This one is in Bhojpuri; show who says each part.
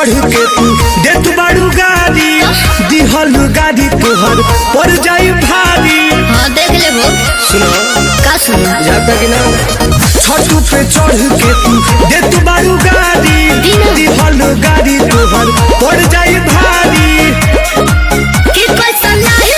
Speaker 1: चढ़ के तू दे तू बारू गाड़ी दिहल गाड़ी तोहर पड़ जाई भारी।
Speaker 2: हाँ देख ले वो
Speaker 1: सुनो
Speaker 2: का सुनो
Speaker 1: जाता कि ना छत पे चढ़ के तू दे तू बारू गाड़ी दिहल गाड़ी तोहर पड़ जाई भारी।
Speaker 2: कि पैसा नहीं